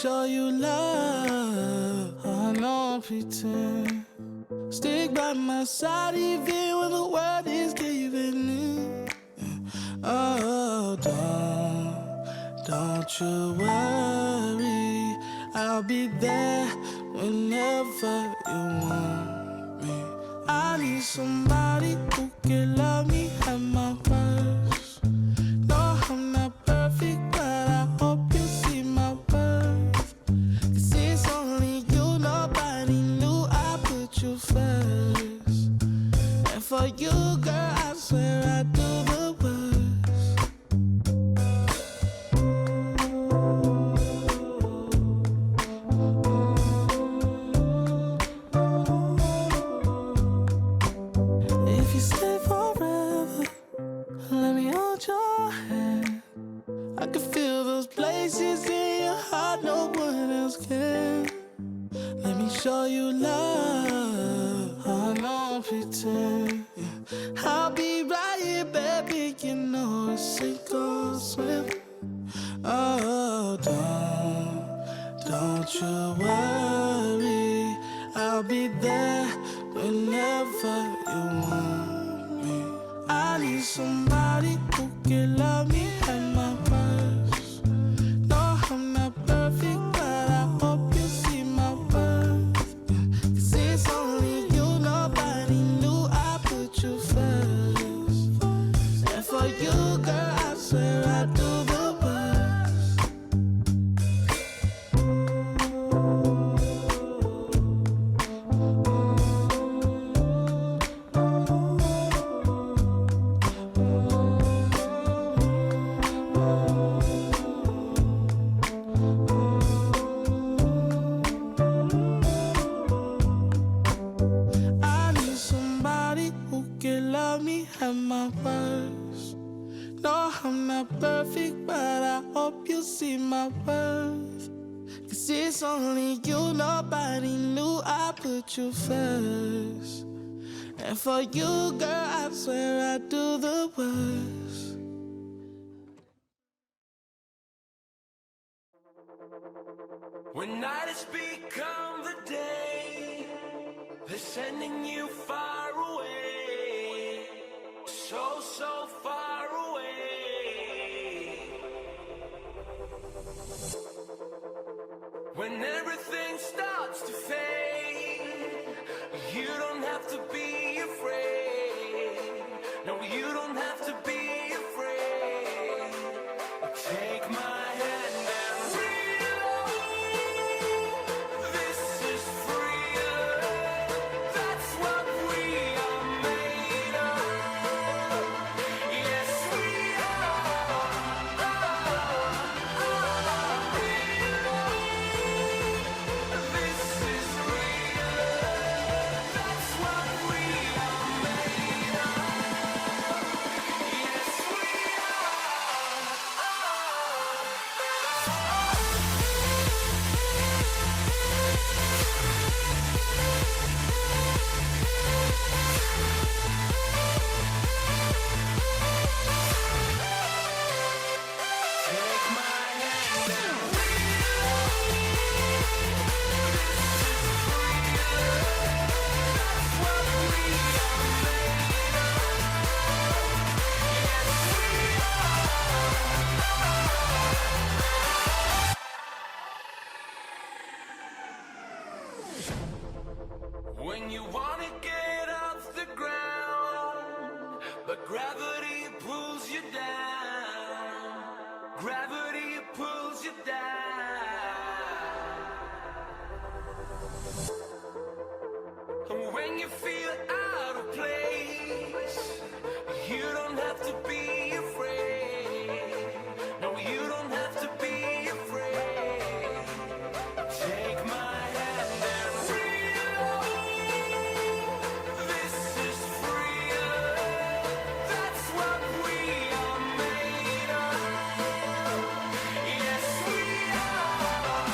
show you love. I don't pretend. Stick by my side even when the world is giving in. Oh, don't you worry. I'll be there whenever you want me. I need somebody who can love me at my worst. No, I'm not perfect, but I hope you see my worth. 'Cause it's only you, nobody knew I put you first. And for you, girl, I swear I do the worst. If you stay forever, let me hold your hand. I can feel those places in your heart no one else can. Let me show you love. I don't pretend. I'll be right here, baby. You know it's sink or swim. Oh, don't you worry. I'll be there whenever you want me. I need somebody who can love me at my worst. No, I'm not perfect, but I hope you see my worth. 'Cause it's only you, nobody knew I put you first. And for you, girl, I swear I do the worst. I need somebody who can love me at my worst. No, I'm not perfect, but I hope you see my worth. 'Cause it's only you, nobody knew I put you first. And for you, girl, I swear I do the worst. When night has become the day, they're sending you far away, so far away. When everything starts to fade, you don't have to be afraid. No, you don't have to be afraid. Take my hand and reload. This is freedom. That's what we are made of. Yes, we are. Reload. This is freedom. That's what we are made of. Yes, we take my hand and that's what we are made of. Yes, we are. When you wanna get off the ground, but gravity pulls you down. Gravity pulls you down. And when you feel out of place, you don't have to be afraid. No, you don't have to be afraid. Take my hand and reload. This is freedom. That's what we are made of. Yes, we are.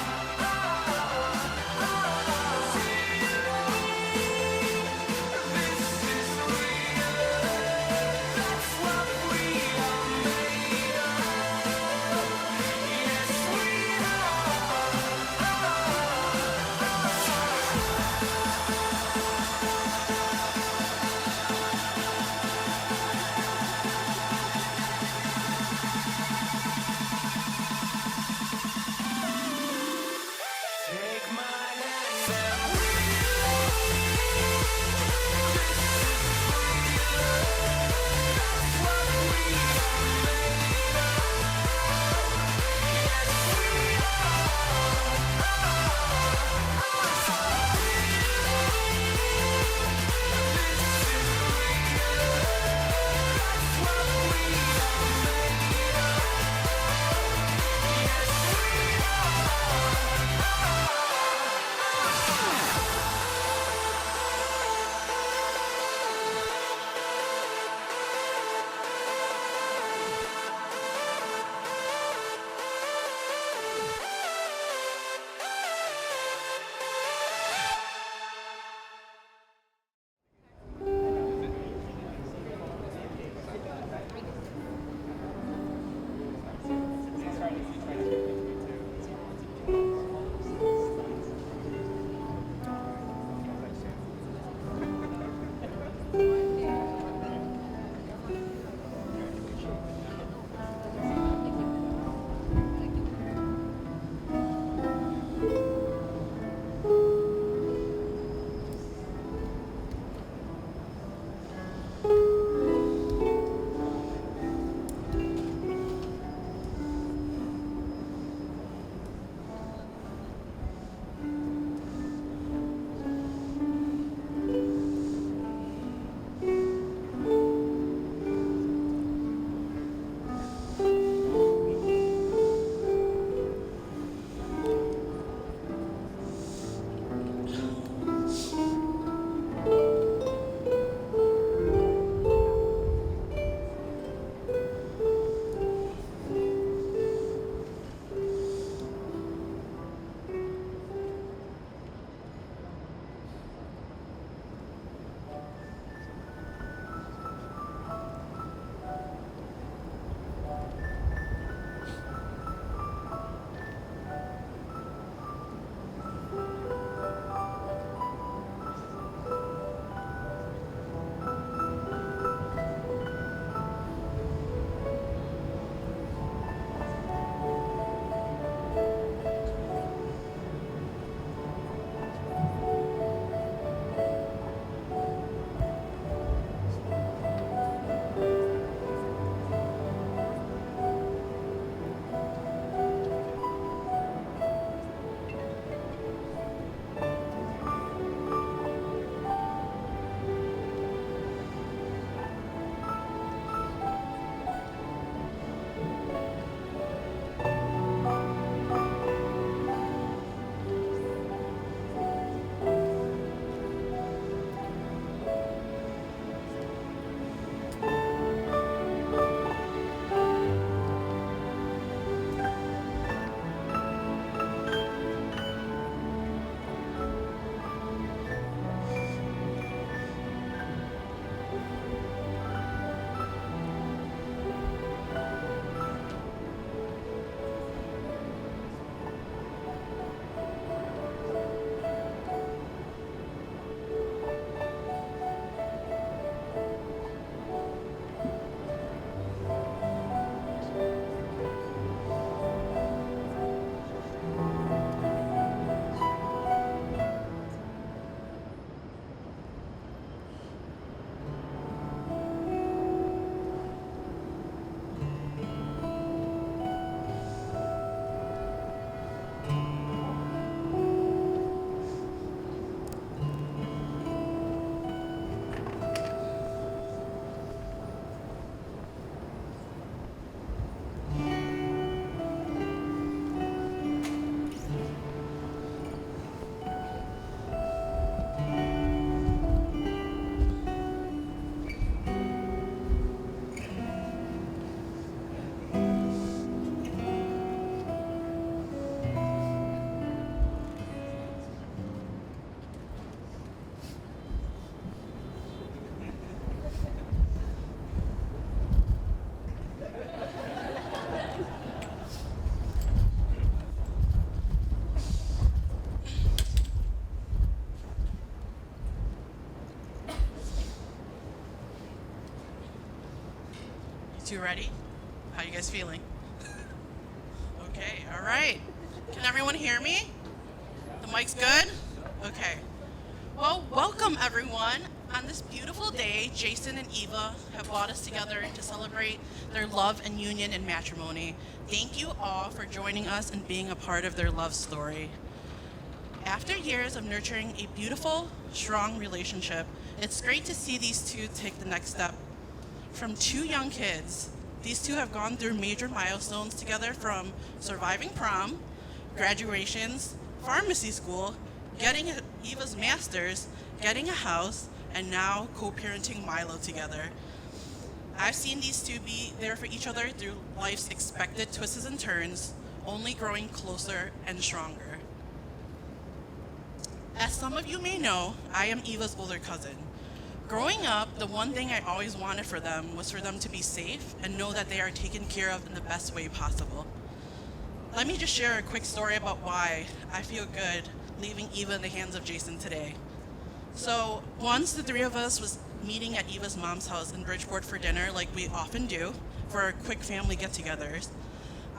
two ready? How you guys feeling? Okay, all right. Can everyone hear me? The mic's good? Okay. Well, welcome everyone. On this beautiful day, Jason and Eva have brought us together to celebrate their love and union in matrimony. Thank you all for joining us and being a part of their love story. After years of nurturing a beautiful, strong relationship, it's great to see these two take the next step. From two young kids, these two have gone through major milestones together, from surviving prom, graduations, pharmacy school, getting Eva's master's, getting a house, and now co-parenting Milo together. I've seen these two be there for each other through life's expected twists and turns, only growing closer and stronger. As some of you may know, I am Eva's older cousin. Growing up, the one thing I always wanted for them was for them to be safe and know that they are taken care of in the best way possible. Let me just share a quick story about why I feel good leaving Eva in the hands of Jason today. So once the three of us was meeting at Eva's mom's house in Bridgeport for dinner, like we often do for our quick family get-togethers,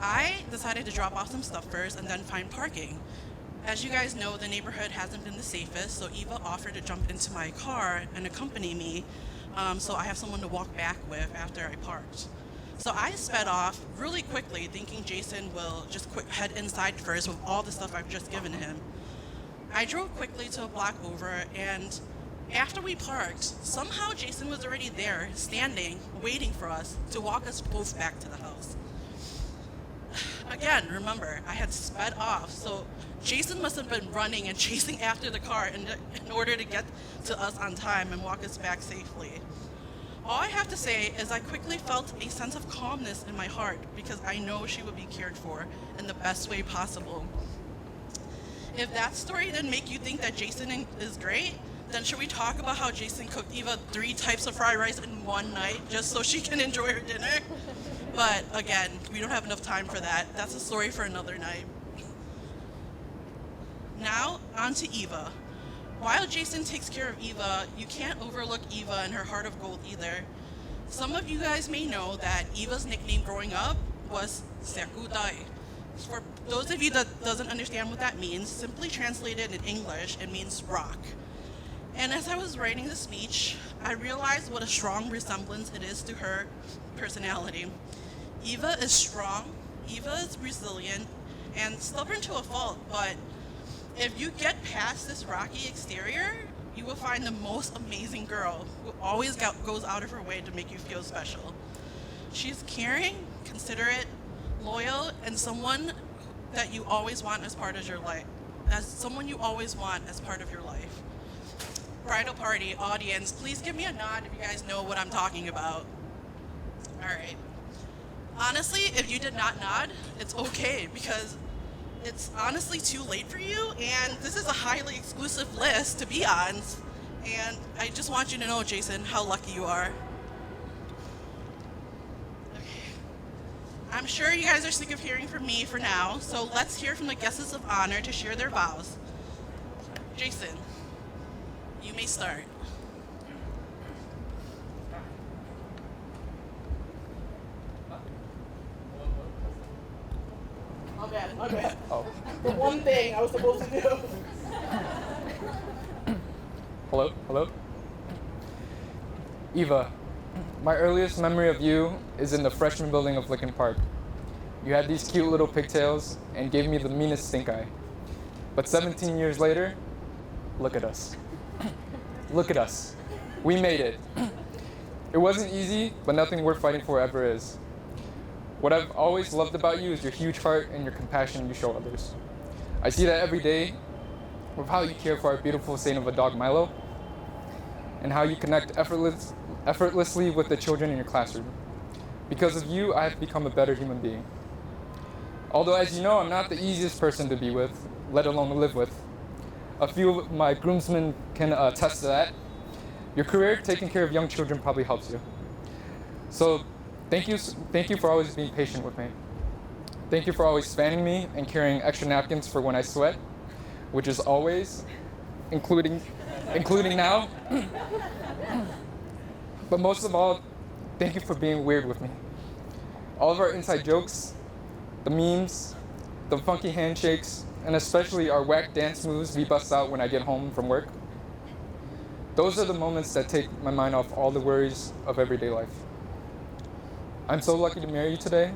I decided to drop off some stuff first and then find parking. As you guys know, the neighborhood hasn't been the safest, so Eva offered to jump into my car and accompany me, so I have someone to walk back with after I parked. So I sped off really quickly, thinking Jason will just head inside first with all the stuff I've just given him. I drove quickly to a block over, and after we parked, somehow Jason was already there, standing, waiting for us to walk us both back to the house. Again, remember, I had sped off, so Jason must have been running and chasing after the car in order to get to us on time and walk us back safely. All I have to say is I quickly felt a sense of calmness in my heart because I know she would be cared for in the best way possible. If that story didn't make you think that Jason is great, then should we talk about how Jason cooked Eva 3 types of fried rice in one night just so she can enjoy her dinner? But again, we don't have enough time for that. That's a story for another night. Now, on to Eva. While Jason takes care of Eva, you can't overlook Eva and her heart of gold either. Some of you guys may know that Eva's nickname growing up was Sekudai. For those of you that doesn't understand what that means, simply translated in English, it means rock. And as I was writing the speech, I realized what a strong resemblance it is to her personality. Eva is strong, Eva is resilient, and stubborn to a fault, but if you get past this rocky exterior, you will find the most amazing girl who always goes out of her way to make you feel special. She's caring, considerate, loyal, and someone that you always want as part of your life. As someone you always want as part of your life. Bridal party, audience, please give me a nod if you guys know what I'm talking about. All right. Honestly, if you did not nod, it's okay because it's honestly too late for you, and this is a highly exclusive list to be on. And I just want you to know, Jason, how lucky you are. Okay. I'm sure you guys are sick of hearing from me for now, so let's hear from the guests of honor to share their vows. Jason, you may start. My bad. Oh. The one thing I was supposed to do. Hello? Eva, my earliest memory of you is in the freshman building of Lincoln Park. You had these cute little pigtails and gave me the meanest stink eye. But 17 years later, look at us. Look at us. We made it. It wasn't easy, but nothing worth fighting for ever is. What I've always loved about you is your huge heart and your compassion you show others. I see that every day with how you care for our beautiful saint of a dog, Milo, and how you connect effortlessly with the children in your classroom. Because of you, I have become a better human being. Although, as you know, I'm not the easiest person to be with, let alone live with. A few of my groomsmen can attest to that. Your career taking care of young children probably helps you. So, thank you for always being patient with me. Thank you for always fanning me and carrying extra napkins for when I sweat, which is always, including now. But most of all, thank you for being weird with me. All of our inside jokes, the memes, the funky handshakes, and especially our whack dance moves we bust out when I get home from work. Those are the moments that take my mind off all the worries of everyday life. I'm so lucky to marry you today,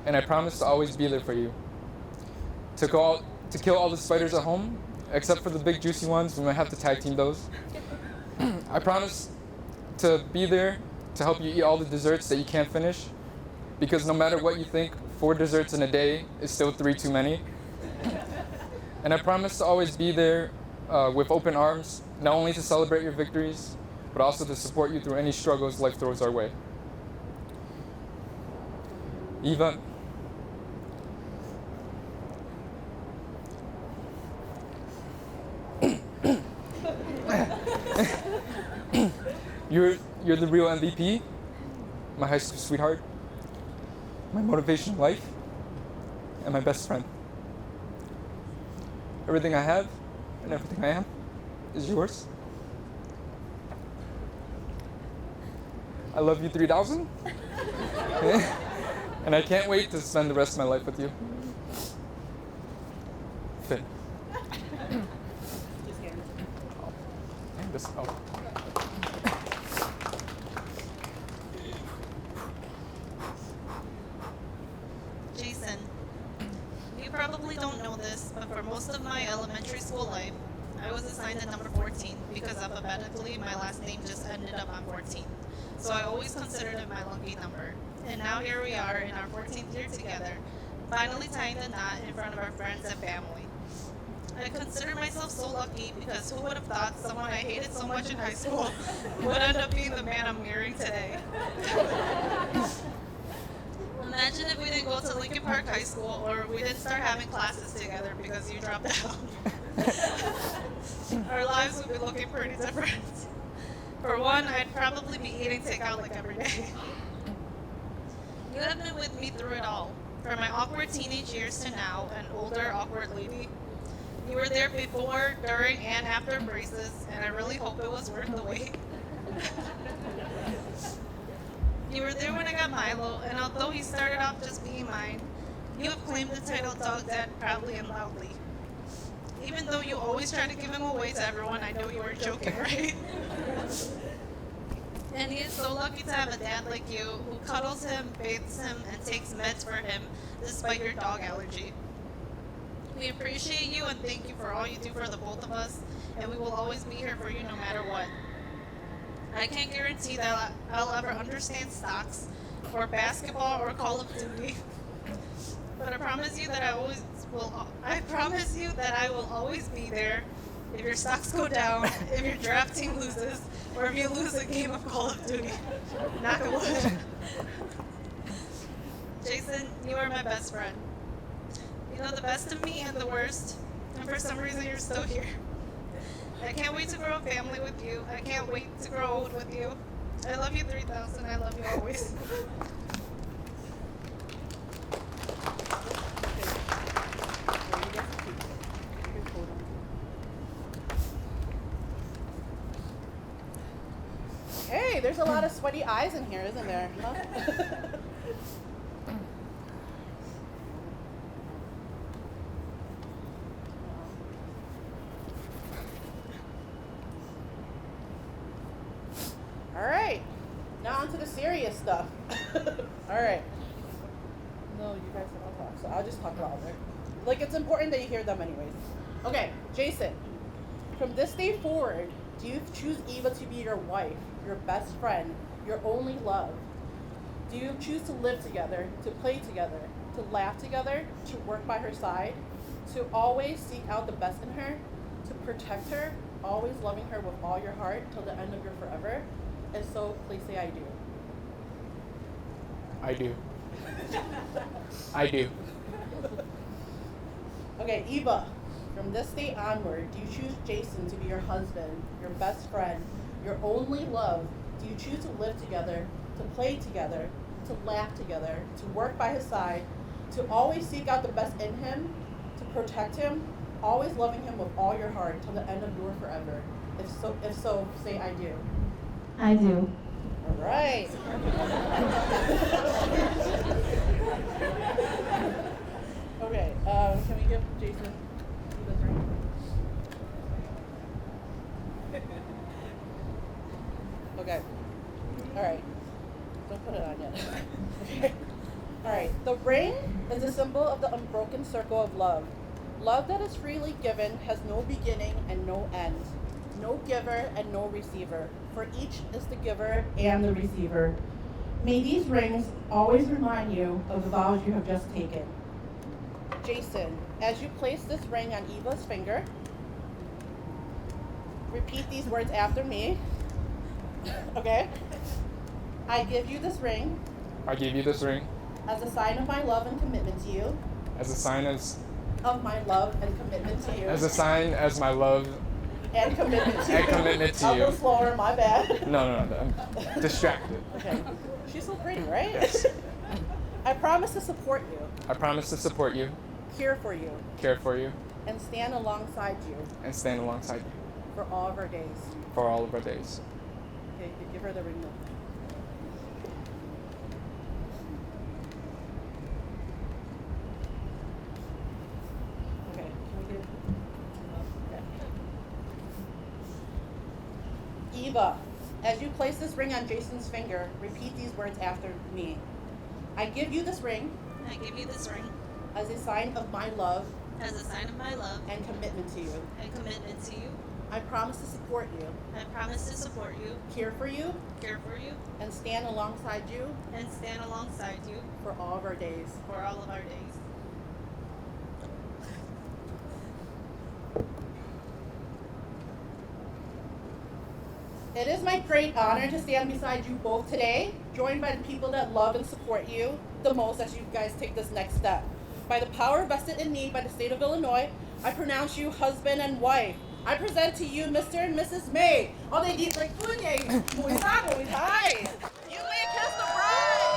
and I promise to always be there for you. To kill all the spiders at home, except for the big juicy ones, we might have to tag team those. I promise to be there to help you eat all the desserts that you can't finish, because no matter what you think, 4 desserts in a day is still 3 too many. And I promise to always be there with open arms, not only to celebrate your victories, but also to support you through any struggles life throws our way. Eva, you're the real MVP, my high school sweetheart, my motivation in life, and my best friend. Everything I have and everything I am is yours. I love you 3,000. And I can't wait to spend the rest of my life with you. Finn. And this, oh. Jason, you probably don't know this, but for most of my elementary school life, I was assigned at number 14 because alphabetically my last name just ended up on 14. So I always considered it my lucky number. And now here we are in our 14th year together, finally tying the knot in front of our friends and family. I consider myself so lucky because who would have thought someone I hated so much in high school would end up being the man I'm marrying today. Imagine if we didn't go to Lincoln Park High School or we didn't start having classes together because you dropped out. Our lives would be looking pretty different. For one, I'd probably be eating takeout like every day. You have been with me through it all, from my awkward teenage years to now, an older, awkward lady. You were there before, during, and after braces, and I really hope it was worth the wait. You were there when I got Milo, and although he started off just being mine, you have claimed the title Dog Dad proudly and loudly. Even though you always try to give him away to everyone, I know you were joking, right? And he is so lucky to have a dad like you who cuddles him, bathes him, and takes meds for him despite your dog allergy. We appreciate you and thank you for all you do for the both of us, and we will always be here for you no matter what. I can't guarantee that I'll ever understand stocks, or basketball, or Call of Duty, but I promise you that I will always be there if your stocks go down, if your draft team loses, or if you lose a game of Call of Duty. Knock on wood. Jason, you are my best friend. You know the best of me and the worst, and for some reason you're still here. I can't wait to grow a family with you. I can't wait to grow old with you. I love you 3,000. I love you always. Hey, there's a lot of sweaty eyes in here, isn't there? Huh? All right, now on to the serious stuff. All right. No, you guys don't talk, so I'll just talk louder. Like, it's important that you hear them anyways. Okay, Jason, from this day forward, do you choose Eva to be your wife, your best friend, your only love? Do you choose to live together, to play together, to laugh together, to work by her side, to always seek out the best in her, to protect her, always loving her with all your heart till the end of your forever? And so, please say I do. I do. I do. Okay, Eva, from this day onward, do you choose Jason to be your husband, your best friend, your only love? Do you choose to live together, to play together, to laugh together, to work by his side, to always seek out the best in him, to protect him, always loving him with all your heart till the end of your forever? If so, say I do. I do. All right. Okay, can we give Jason Eva's ring? Okay. All right. Don't put it on yet. Okay. All right. The ring is a symbol of the unbroken circle of love. Love that is freely given has no beginning and no end. No giver and no receiver. For each is the giver and the receiver. May these rings always remind you of the vows you have just taken. Jason, as you place this ring on Eva's finger, repeat these words after me. Okay? I give you this ring I give you this ring as a sign of my love and commitment to you. as a sign Of my love and commitment to you. as my love And commitment to you. and commitment to I'll you. go slower, my bad. No, I'm distracted. Okay. She's so pretty, right? Yes. I promise to support you, I promise to support you, care for you, care for you, and stand alongside you and stand alongside you for all of our days. for all of our days. Okay, give her the ring now. Okay, can we give okay. Eva, as you place this ring on Jason's finger, repeat these words after me. I give you this ring I give you this ring as a sign of my love as a sign of my love and commitment to you. and commitment to you. I promise to support you, I promise to support you, care for you, care for you, and stand alongside you and stand alongside you for all of our days. for all of our days. It is my great honor to stand beside you both today, joined by the people that love and support you the most as you guys take this next step. By the power vested in me by the state of Illinois, I pronounce you husband and wife. I present to you Mr. and Mrs. Maid. Oh, they did like Punye. Muay. You may kiss the bride!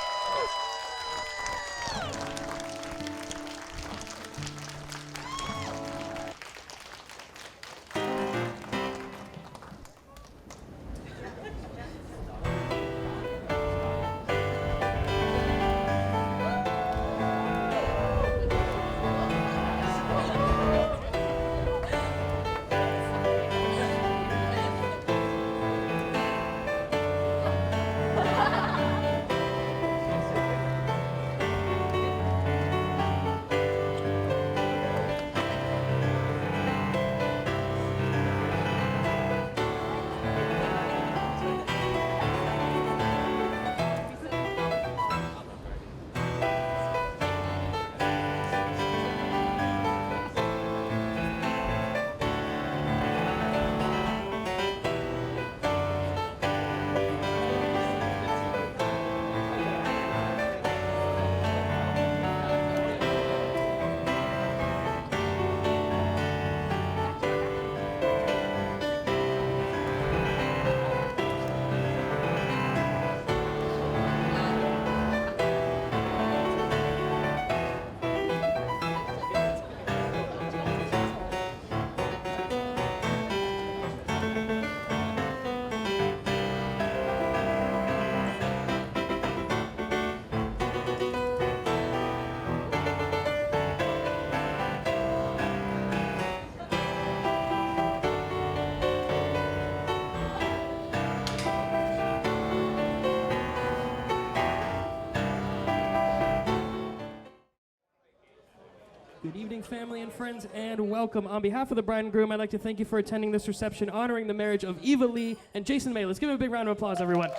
Good evening, family and friends, and welcome. On behalf of the bride and groom, I'd like to thank you for attending this reception honoring the marriage of Eva Lee and Jason May. Let's give him a big round of applause, everyone.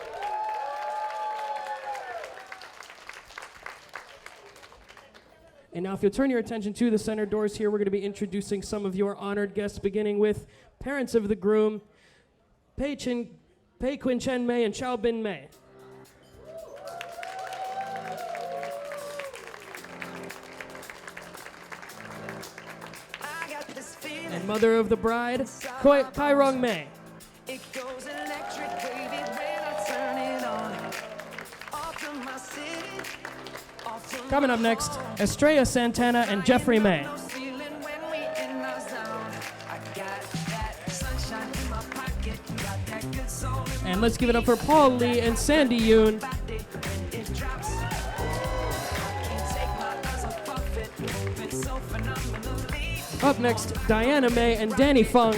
And now if you'll turn your attention to the center doors here, we're going to be introducing some of your honored guests, beginning with parents of the groom, Pei Quin Chen May and Chao Bin May. And mother of the bride, Kai Rong May. It goes electric wavy when I turn it on. Off from my city, off from Coming up next, Estrella Santana and Jeffrey May. no ceiling when we in our zone. I got that sunshine in my pocket, got that good soul in And let's give it up for Paul Lee and Sandy Yoon. my body when it drops. I can't take Up next, Diana May and Danny Fung.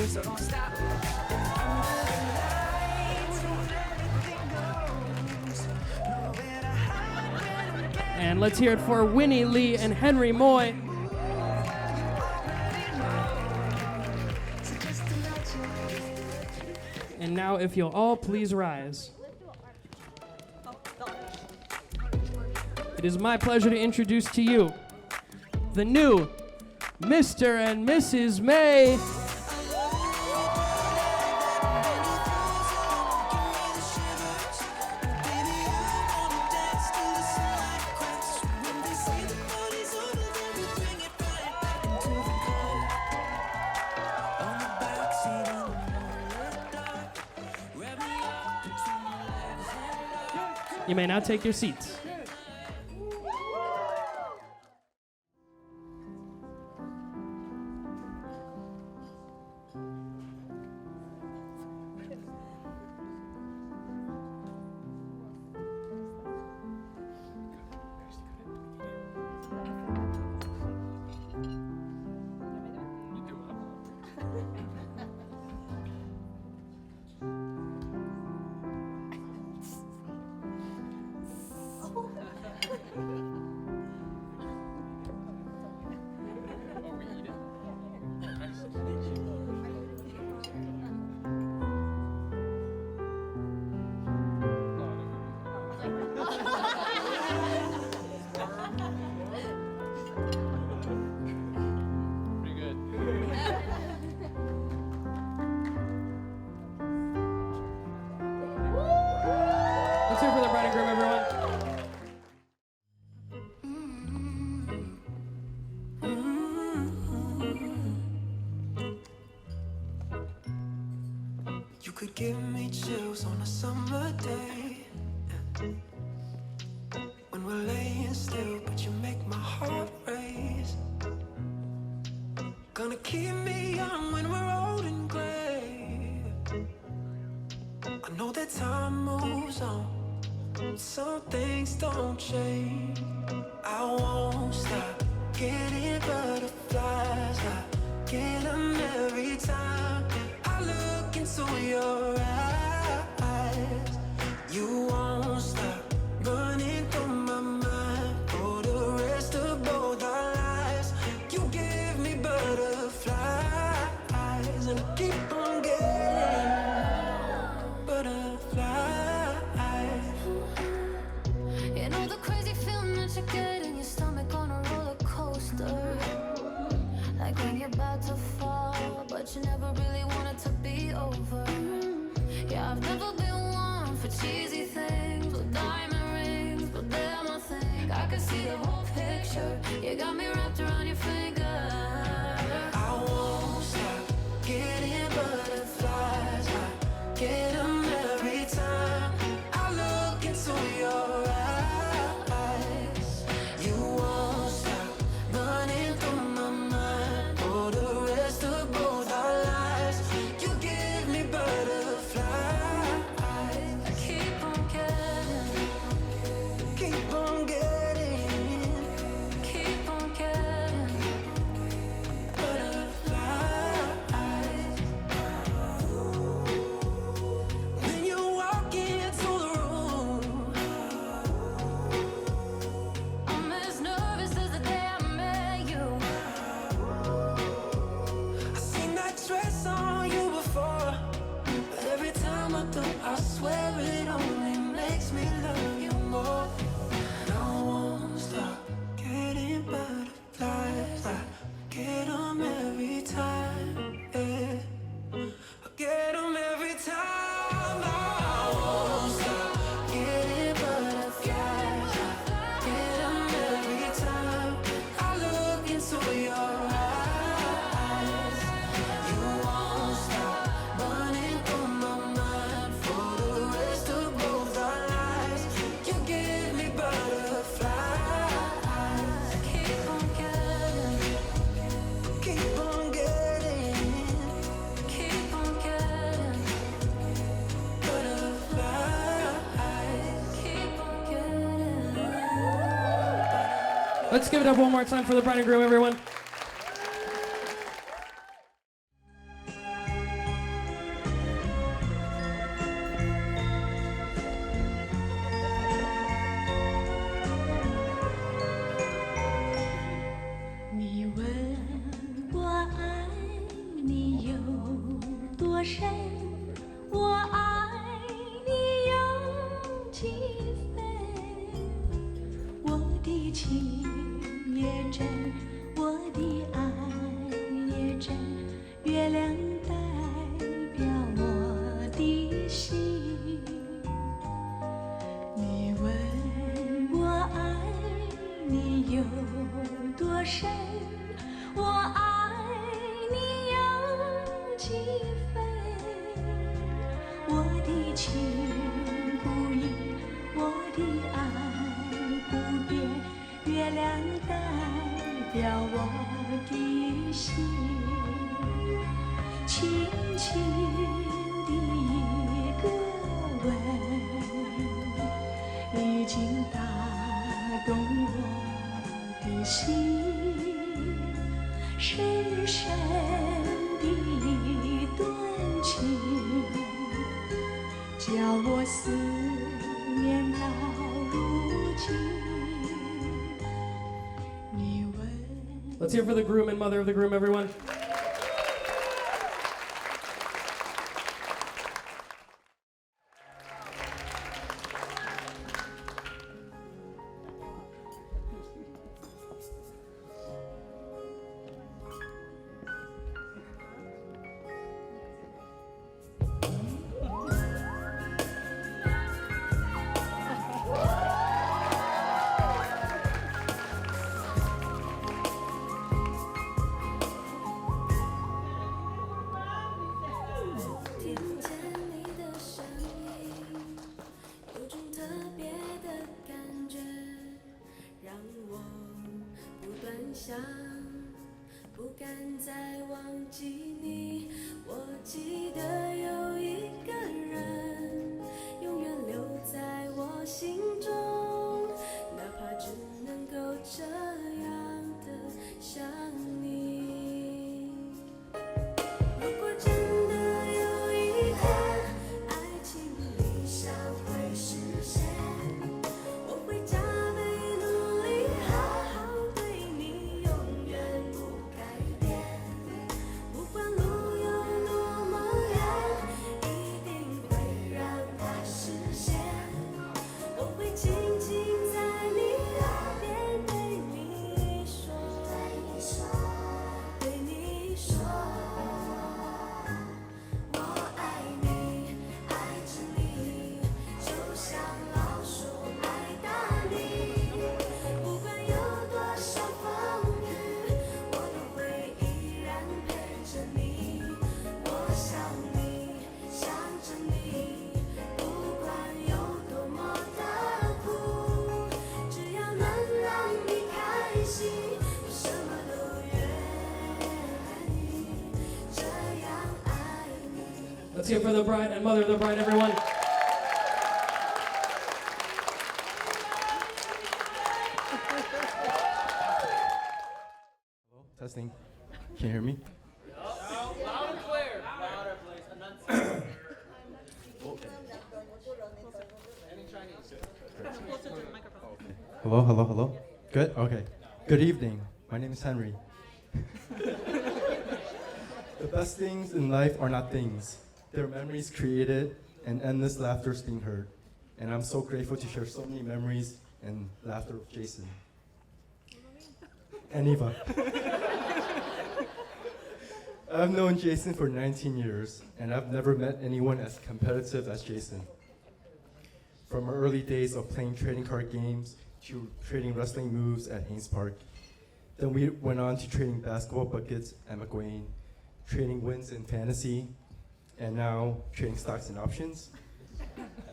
And let's hear it for Winnie Lee and Henry Moy. And now, if you'll all please rise. It is my pleasure to introduce to you the new Mr. and Mrs. May. You may now take your seats. Let's hear it for the bride and groom, everyone. You could give me chills on a summer day, when we're laying still, but you make my heart race. Gonna keep me young when we're old and gray. I know that time moves on, some things don't change. I won't stop getting butterflies. I get 'em every time I look into your eyes. You won't stop running through my mind for the rest of both our lives. You give me butterflies and I keep on getting butterflies. You know the crazy feeling that you get in your stomach on a roller coaster, like when you're about to fall, but you never really want it to be over. Yeah, I've never been one for cheesy things with diamond rings, but they're my thing. I can see the whole picture. You got me wrapped around your finger. I won't stop getting butterflies. I get 'em every time I look into your eyes. You won't stop running through my mind for the rest of both our lives. You give me butterflies. I keep on getting, Keep on getting keep on getting. butterflies. When you walk into the room, I'm as nervous as the day I met you. I seen that dress on you before, but every time I do, I swear it only makes me love you more. And I won't stop getting butterflies. I get 'em every time, yeah. I get 'em every time. I won't stop getting butterflies. I get 'em every time I look into your eyes. You won't stop running through my mind for the rest of both our lives. You give me butterflies. Keep on getting, Keep on getting keep on getting, butterflies. keep on getting. Let's give it up one more time for the bride and groom, everyone. 多深，我爱你有几分？我的情也真，我的爱也真，月亮代表我的心。你问我爱你有多深，我爱你有几分？我的情不移，我的爱不变，月亮代表我的心。轻轻的一个吻，已经打动我的心。深深的一段情，叫我思念到如今。你问 Let's hear for the groom and mother of the groom, everyone. Let's hear for the bride and mother of the bride, everyone. Hello, testing. Can you hear me? Loud and clear. Louder, please. Enunciate. Any Chinese? Hello, hello, hello. Good? Okay. Good evening. My name is Henry. The best things in life are not things. They're memories created and endless laughter being heard. And I'm so grateful to share so many memories and laughter with Jason. And Eva. I've known Jason for 19 years, and I've never met anyone as competitive as Jason. From our early days of playing trading card games to trading wrestling moves at Haynes Park. Then we went on to trading basketball buckets at McWayne, trading wins in fantasy, and now trading stocks and options.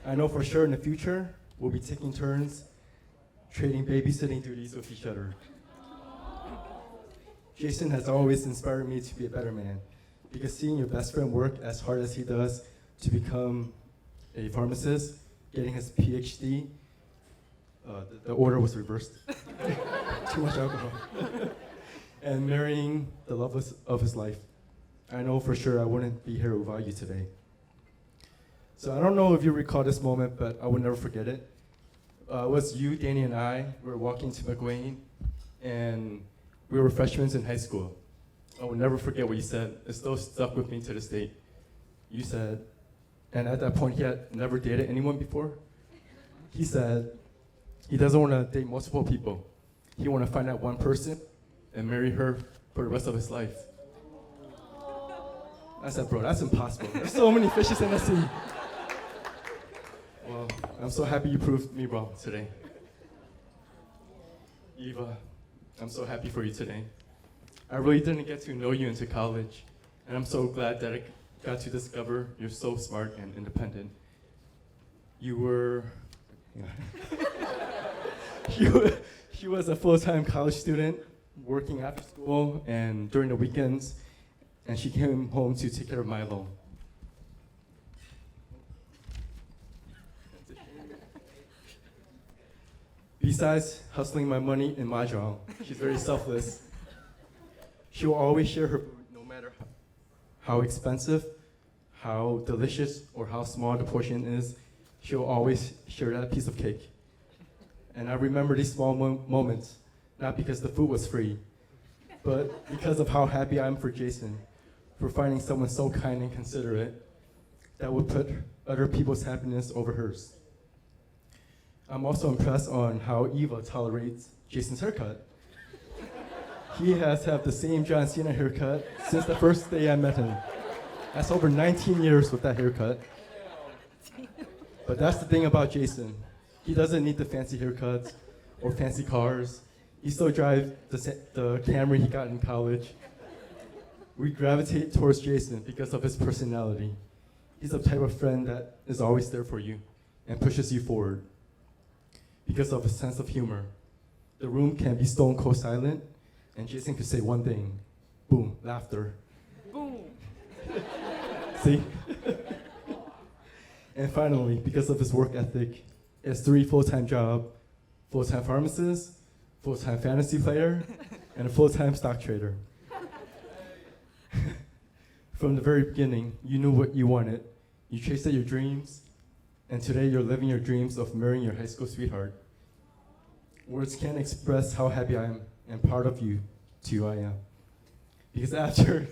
I know for sure in the future, we'll be taking turns trading babysitting duties with each other. Jason has always inspired me to be a better man, because seeing your best friend work as hard as he does to become a pharmacist, getting his PhD, the order was reversed. Too much alcohol. And marrying the love of his life. I know for sure I wouldn't be here without you today. So I don't know if you recall this moment, but I will never forget it. It was you, Danny, and I. We were walking to McWayne, and we were freshmen in high school. I will never forget what you said. It still stuck with me to this day. you said, and at that point he had never dated anyone before, he said he doesn't want to date multiple people. He want to find out one person and marry her for the rest of his life. I said, bro, that's impossible. There's so many fishes in the sea. Well, I'm so happy you proved me wrong today. Eva, I'm so happy for you today. I really didn't get to know you into college, and I'm so glad that I got to discover you're so smart and independent. You were, she was a full-time college student, working after school and during the weekends, and she came home to take care of Milo. Besides hustling my money in Mahjong, she's very selfless. She will always share her food no matter how expensive, how delicious, or how small the portion is. She will always share that piece of cake. And I remember these small moments, not because the food was free, but because of how happy I am for Jason, for finding someone so kind and considerate that would put other people's happiness over hers. I'm also impressed on how Eva tolerates Jason's haircut. He has had the same John Cena haircut since the first day I met him. That's over 19 years with that haircut. But that's the thing about Jason. He doesn't need the fancy haircuts or fancy cars. He still drives the Camry he got in college. We gravitate towards Jason because of his personality. He's the type of friend that is always there for you and pushes you forward. Because of his sense of humor, the room can be stone cold silent, and Jason could say one thing, boom, laughter. Boom. See? And finally, because of his work ethic, he has 3 full-time jobs, full-time pharmacist, full-time fantasy player, and a full-time stock trader. From the very beginning, you knew what you wanted. You chased your dreams, and today you're living your dreams of marrying your high school sweetheart. Words can't express how happy I am and proud of you, too I am. Because after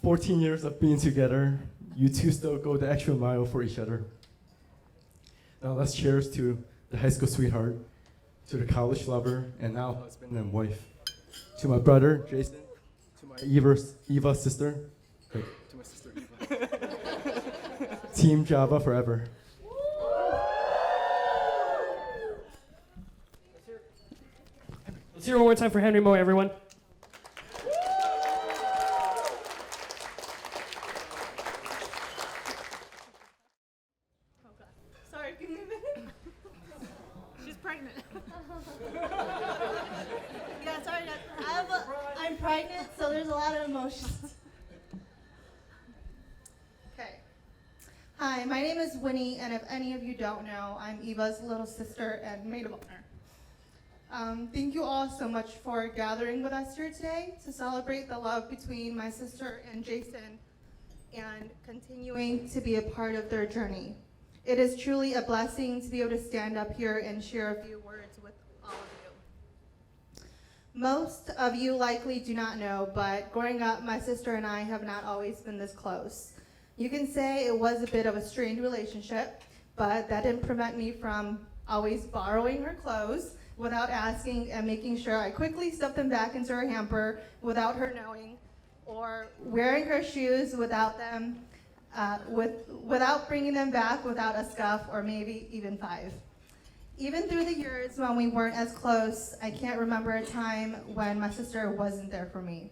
14 years of being together, you two still go the extra mile for each other. Now let's cheers to the high school sweetheart, to the college lover, and now husband and wife. To my brother, Jason, to my Eva sister, wait, to my sister Eva. Team Java forever. Let's hear it one more time for Henry Moe, everyone. Sorry, give me a minute. She's pregnant. Yeah, sorry guys. I'm pregnant, so there's a lot of emotions. Okay. Hi, my name is Winnie, and if any of you don't know, I'm Eva's little sister and maid of honor. Thank you all so much for gathering with us here today to celebrate the love between my sister and Jason and continuing to be a part of their journey. It is truly a blessing to be able to stand up here and share a few words with all of you. Most of you likely do not know, but growing up, my sister and I have not always been this close. You can say it was a bit of a strained relationship, but that didn't prevent me from always borrowing her clothes without asking and making sure I quickly stuffed them back into her hamper without her knowing, or wearing her shoes without them, without bringing them back without a scuff or maybe even 5. Even through the years when we weren't as close, I can't remember a time when my sister wasn't there for me.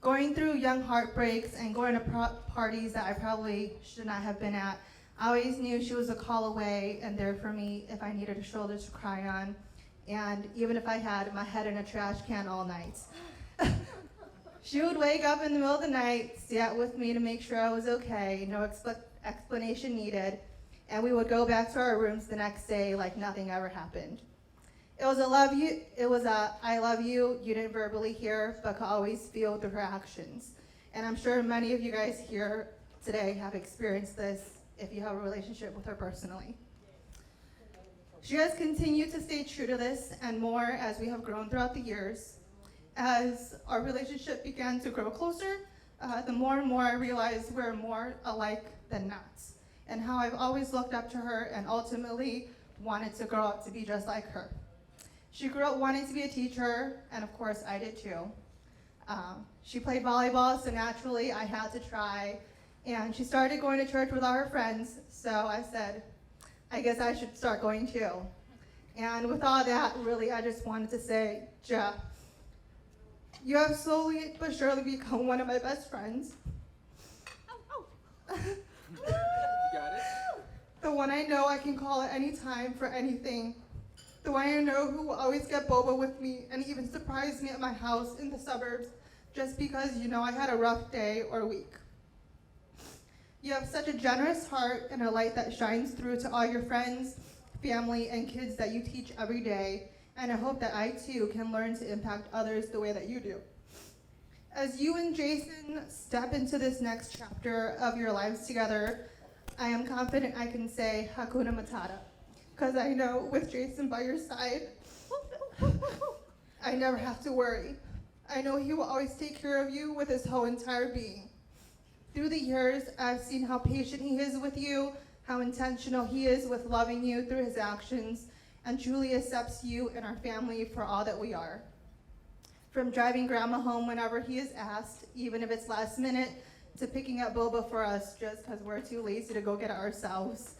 Going through young heartbreaks and going to parties that I probably should not have been at, I always knew she was a call away and there for me if I needed a shoulder to cry on, and even if I had my head in a trash can all night. She would wake up in the middle of the night, stay out with me to make sure I was okay, no explanation needed, and we would go back to our rooms the next day like nothing ever happened. It was a I love you didn't verbally hear, but could always feel through her actions. And I'm sure many of you guys here today have experienced this if you have a relationship with her personally. She has continued to stay true to this and more as we have grown throughout the years. As our relationship began to grow closer, the more and more I realize we're more alike than not, and how I've always looked up to her and ultimately wanted to grow up to be just like her. She grew up wanting to be a teacher, and of course I did too. She played volleyball, so naturally I had to try, and she started going to church with all her friends, so I said, I guess I should start going too. And with all that, really, I just wanted to say, Jeff, you have slowly but surely become one of my best friends. You got it? The one I know I can call at any time for anything. The one I know who will always get boba with me and even surprise me at my house in the suburbs just because you know I had a rough day or week. You have such a generous heart and a light that shines through to all your friends, family, and kids that you teach every day, and I hope that I too can learn to impact others the way that you do. As you and Jason step into this next chapter of your lives together, I am confident I can say Hakuna Matata, because I know with Jason by your side, I never have to worry. I know he will always take care of you with his whole entire being. Through the years, I've seen how patient he is with you, how intentional he is with loving you through his actions, and truly accepts you and our family for all that we are. From driving grandma home whenever he is asked, even if it's last minute, to picking up boba for us just because we're too lazy to go get it ourselves,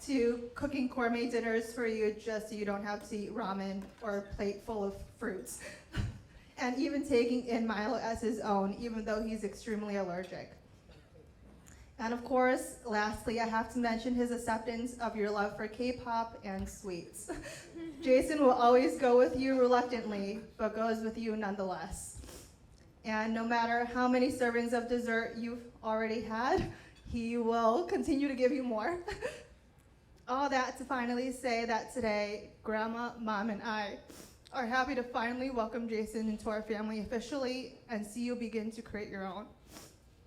to cooking gourmet dinners for you just so you don't have to eat ramen or a plate full of fruits, and even taking in Milo as his own, even though he's extremely allergic. And of course, lastly, I have to mention his acceptance of your love for K-pop and sweets. Jason will always go with you reluctantly, but goes with you nonetheless. And no matter how many servings of dessert you've already had, he will continue to give you more. All that to finally say that today, Grandma, Mom, and I are happy to finally welcome Jason into our family officially and see you begin to create your own.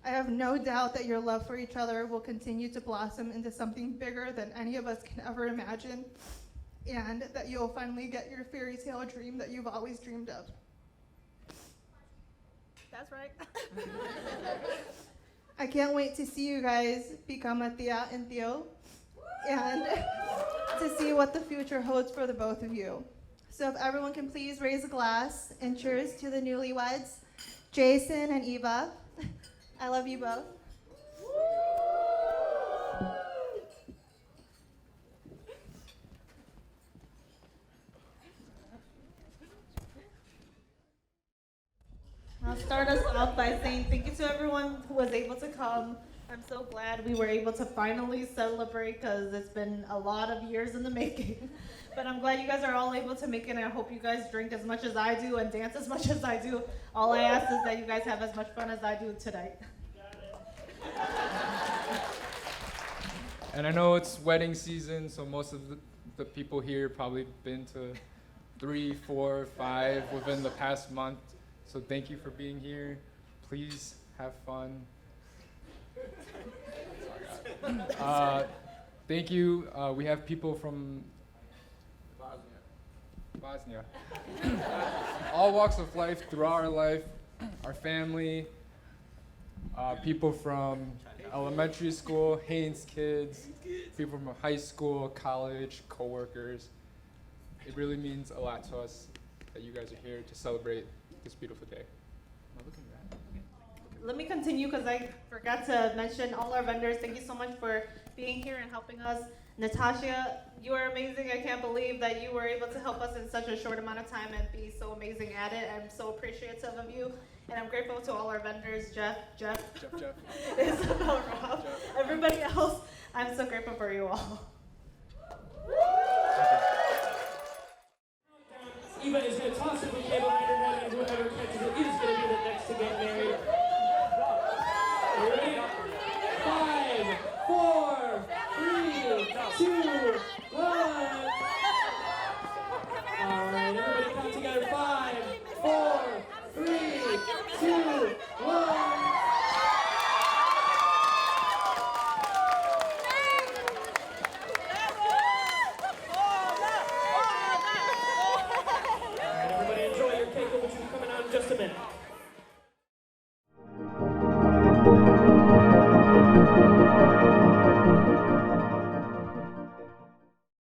I have no doubt that your love for each other will continue to blossom into something bigger than any of us can ever imagine, and that you'll finally get your fairy tale dream that you've always dreamed of. That's right. I can't wait to see you guys become a Thea and Theo, and to see what the future holds for the both of you. So if everyone can please raise a glass and cheers to the newlyweds, Jason and Eva. I love you both. I'll start us off by saying thank you to everyone who was able to come. I'm so glad we were able to finally celebrate because it's been a lot of years in the making. But I'm glad you guys are all able to make it, and I hope you guys drink as much as I do and dance as much as I do. All I ask is that you guys have as much fun as I do tonight. And I know it's wedding season, so most of the people here probably been to 3, 4, 5 within the past month. So thank you for being here. Please have fun. Thank you. We have people from Bosnia. All walks of life throughout our life, our family, people from elementary school, Haynes kids, people from high school, college, coworkers. It really means a lot to us that you guys are here to celebrate this beautiful day. Am I looking at? Let me continue because I forgot to mention all our vendors. Thank you so much for being here and helping us. Natasha, you are amazing. I can't believe that you were able to help us in such a short amount of time and be so amazing at it. I'm so appreciative of you. And I'm grateful to all our vendors, Jeff, Isabel, Rob, everybody else. I'm so grateful for you all. Eva is going to toss the bouquet behind her head, and whoever catches it is going to be the next to get married.